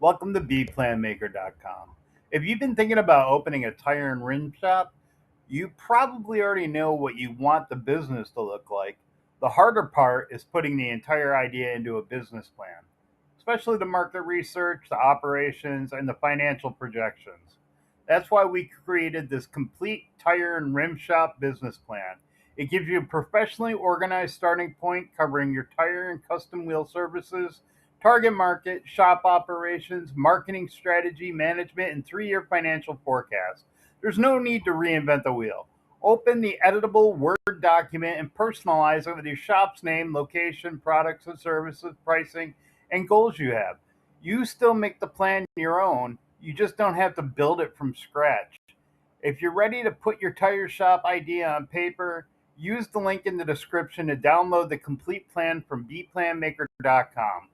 Welcome to BPlanMaker.com. If you've been thinking about opening a tire and rim shop, you probably already know what you want the business to look like. The harder part is putting the entire idea into a business plan, especially the market research, the operations, and the financial projections. That's why we created this complete tire and rim shop business plan. It gives you a professionally organized starting point covering your tire and custom wheel services, target market, shop operations, marketing strategy, management, and 3 year financial forecast. There's no need to reinvent the wheel. Open the editable Word document and personalize it with your shop's name, location, products and services, pricing, and goals you have. You still make the plan your own, you just don't have to build it from scratch. If you're ready to put your tire shop idea on paper, use the link in the description to download the complete plan from bplanmaker.com.